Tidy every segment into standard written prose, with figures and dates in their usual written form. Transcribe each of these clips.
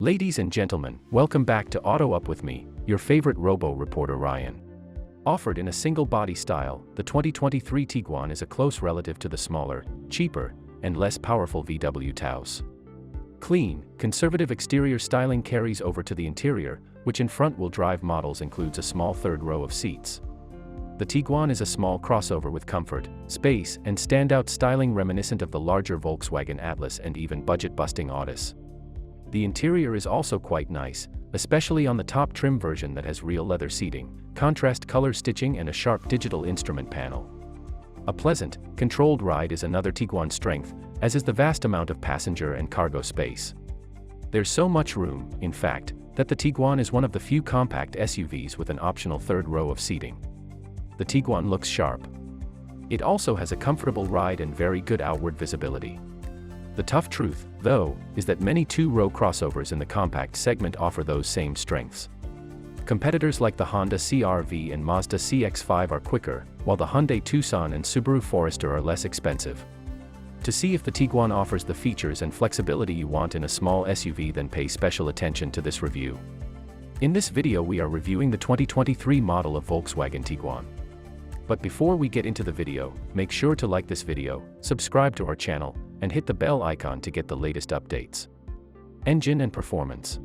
Ladies and gentlemen, welcome back to Auto Up with me, your favorite robo-reporter Ryan. Offered in a single body style, the 2023 Tiguan is a close relative to the smaller, cheaper, and less powerful VW Taos. Clean, conservative exterior styling carries over to the interior, which in front-wheel drive models includes a small third row of seats. The Tiguan is a small crossover with comfort, space, and standout styling reminiscent of the larger Volkswagen Atlas and even budget-busting Autis. The interior is also quite nice, especially on the top trim version that has real leather seating, contrast color stitching and a sharp digital instrument panel. A pleasant, controlled ride is another Tiguan strength, as is the vast amount of passenger and cargo space. There's so much room, in fact, that the Tiguan is one of the few compact SUVs with an optional third row of seating. The Tiguan looks sharp. It also has a comfortable ride and very good outward visibility. The tough truth, though, is that many two-row crossovers in the compact segment offer those same strengths. Competitors like the Honda CR-V and Mazda CX-5 are quicker, while the Hyundai Tucson and Subaru Forester are less expensive. To see if the Tiguan offers the features and flexibility you want in a small SUV, then pay special attention to this review. In this video we are reviewing the 2023 model of Volkswagen Tiguan. But before we get into the video, make sure to like this video, subscribe to our channel, and hit the bell icon to get the latest updates. Engine and performance.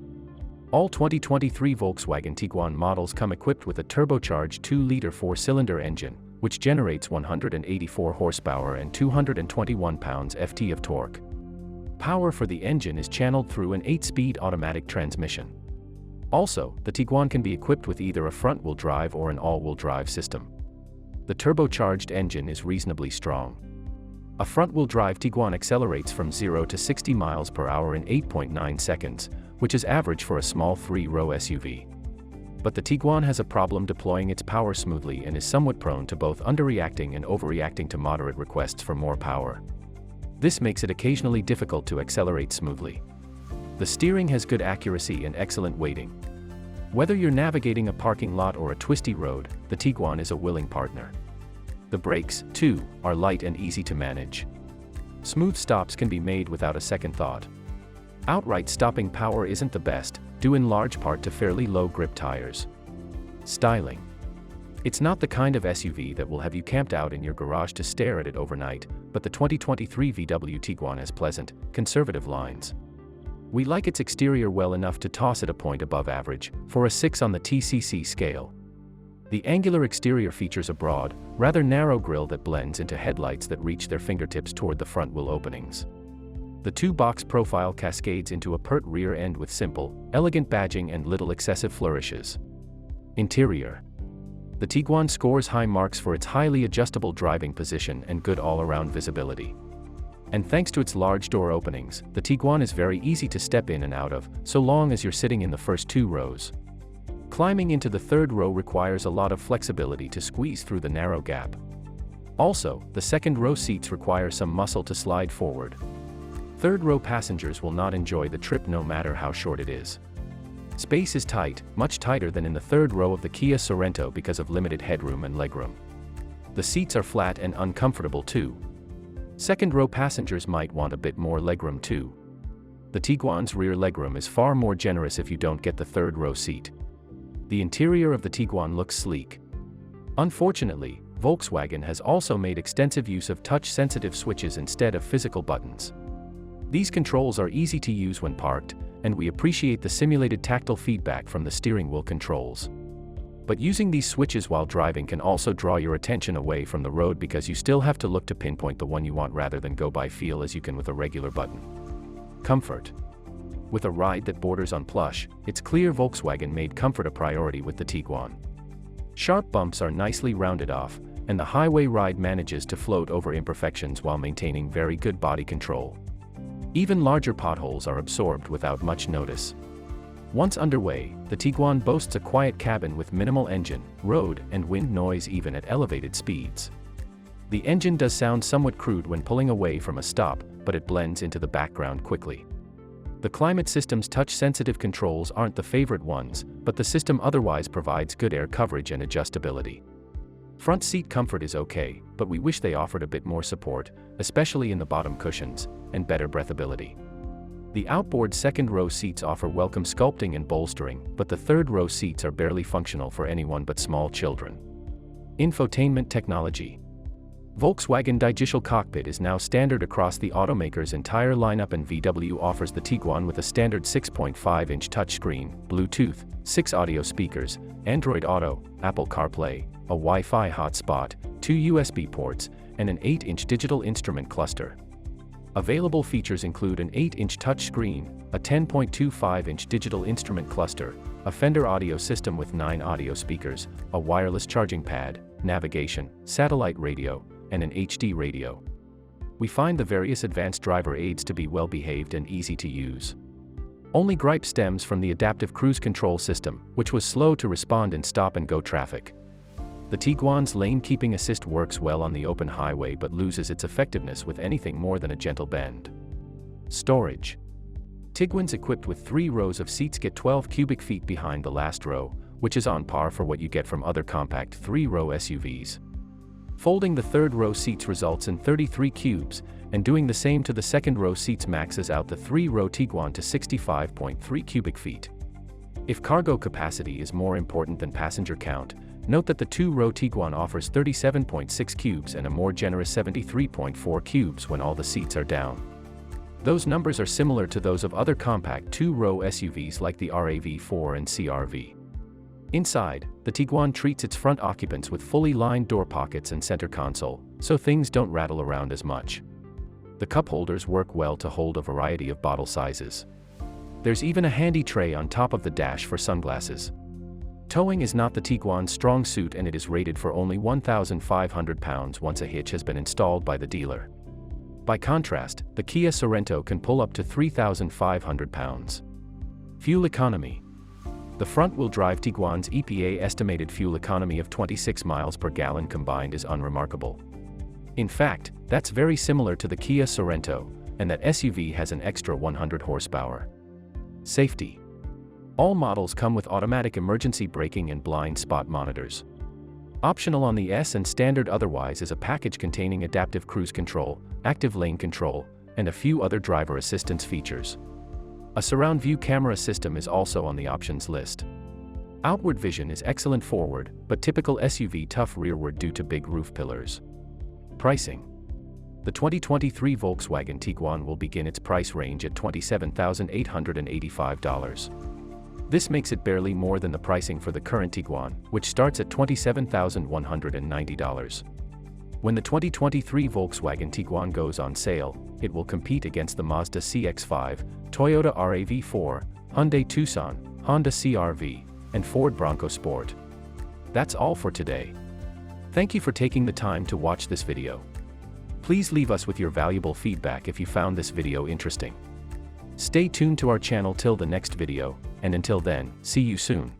All 2023 Volkswagen Tiguan models come equipped with a turbocharged 2-liter 4-cylinder engine, which generates 184 horsepower and 221 pounds-ft of torque. Power for the engine is channeled through an 8-speed automatic transmission. Also, the Tiguan can be equipped with either a front-wheel drive or an all-wheel drive system. The turbocharged engine is reasonably strong. A front-wheel drive Tiguan accelerates from 0 to 60 miles per hour in 8.9 seconds, which is average for a small 3-row SUV. But the Tiguan has a problem deploying its power smoothly and is somewhat prone to both underreacting and overreacting to moderate requests for more power. This makes it occasionally difficult to accelerate smoothly. The steering has good accuracy and excellent weighting. Whether you're navigating a parking lot or a twisty road, the Tiguan is a willing partner. The brakes, too, are light and easy to manage. Smooth stops can be made without a second thought. Outright stopping power isn't the best, due in large part to fairly low grip tires. Styling. It's not the kind of SUV that will have you camped out in your garage to stare at it overnight, but the 2023 VW Tiguan has pleasant, conservative lines. We like its exterior well enough to toss it a point above average, for a 6 on the TCC scale. The angular exterior features a broad, rather narrow grille that blends into headlights that reach their fingertips toward the front wheel openings. The two-box profile cascades into a pert rear end with simple, elegant badging and little excessive flourishes. Interior. The Tiguan scores high marks for its highly adjustable driving position and good all-around visibility. And thanks to its large door openings, the Tiguan is very easy to step in and out of, so long as you're sitting in the first 2 rows. Climbing into the third row requires a lot of flexibility to squeeze through the narrow gap. Also, the second row seats require some muscle to slide forward. Third row passengers will not enjoy the trip no matter how short it is. Space is tight, much tighter than in the third row of the Kia Sorento because of limited headroom and legroom. The seats are flat and uncomfortable too. Second row passengers might want a bit more legroom too. The Tiguan's rear legroom is far more generous if you don't get the third row seat. The interior of the Tiguan looks sleek. Unfortunately, Volkswagen has also made extensive use of touch-sensitive switches instead of physical buttons. These controls are easy to use when parked, and we appreciate the simulated tactile feedback from the steering wheel controls. But using these switches while driving can also draw your attention away from the road because you still have to look to pinpoint the one you want rather than go by feel as you can with a regular button. Comfort. With a ride that borders on plush, it's clear Volkswagen made comfort a priority with the Tiguan. Sharp bumps are nicely rounded off, and the highway ride manages to float over imperfections while maintaining very good body control. Even larger potholes are absorbed without much notice. Once underway, the Tiguan boasts a quiet cabin with minimal engine, road, and wind noise even at elevated speeds. The engine does sound somewhat crude when pulling away from a stop, but it blends into the background quickly. The climate system's touch-sensitive controls aren't the favorite ones, but the system otherwise provides good air coverage and adjustability. Front seat comfort is okay, but we wish they offered a bit more support, especially in the bottom cushions, and better breathability. The outboard second-row seats offer welcome sculpting and bolstering, but the third-row seats are barely functional for anyone but small children. Infotainment technology. Volkswagen Digital Cockpit is now standard across the automaker's entire lineup, and VW offers the Tiguan with a standard 6.5-inch touchscreen, Bluetooth, 6 audio speakers, Android Auto, Apple CarPlay, a Wi-Fi hotspot, 2 USB ports, and an 8-inch digital instrument cluster. Available features include an 8-inch touchscreen, a 10.25-inch digital instrument cluster, a Fender audio system with 9 audio speakers, a wireless charging pad, navigation, satellite radio, and an HD radio. We find the various advanced driver aids to be well-behaved and easy to use. Only gripe stems from the adaptive cruise control system, which was slow to respond in stop-and-go traffic. The Tiguan's lane-keeping assist works well on the open highway but loses its effectiveness with anything more than a gentle bend. Storage. Tiguans equipped with 3 rows of seats get 12 cubic feet behind the last row, which is on par for what you get from other compact 3-row SUVs. Folding the third-row seats results in 33 cubes, and doing the same to the second-row seats maxes out the 3-row Tiguan to 65.3 cubic feet. If cargo capacity is more important than passenger count, note that the 2-row Tiguan offers 37.6 cubes and a more generous 73.4 cubes when all the seats are down. Those numbers are similar to those of other compact 2-row SUVs like the RAV4 and CR-V. Inside, the Tiguan treats its front occupants with fully lined door pockets and center console, so things don't rattle around as much. The cup holders work well to hold a variety of bottle sizes. There's even a handy tray on top of the dash for sunglasses. Towing is not the Tiguan's strong suit, and it is rated for only 1,500 pounds once a hitch has been installed by the dealer. By contrast, the Kia Sorento can pull up to 3,500 pounds. Fuel economy. The front-wheel drive Tiguan's EPA estimated fuel economy of 26 miles per gallon combined is unremarkable. In fact, that's very similar to the Kia Sorento, and that SUV has an extra 100 horsepower. Safety. All models come with automatic emergency braking and blind spot monitors. Optional on the S and standard otherwise is a package containing adaptive cruise control, active lane control, and a few other driver assistance features. A surround view camera system is also on the options list. Outward vision is excellent forward, but typical SUV tough rearward due to big roof pillars. Pricing. The 2023 Volkswagen Tiguan will begin its price range at $27,885. This makes it barely more than the pricing for the current Tiguan, which starts at $27,190. When the 2023 Volkswagen Tiguan goes on sale, it will compete against the Mazda CX-5, Toyota RAV4, Hyundai Tucson, Honda CR-V, and Ford Bronco Sport. That's all for today. Thank you for taking the time to watch this video. Please leave us with your valuable feedback if you found this video interesting. Stay tuned to our channel till the next video, and until then, see you soon.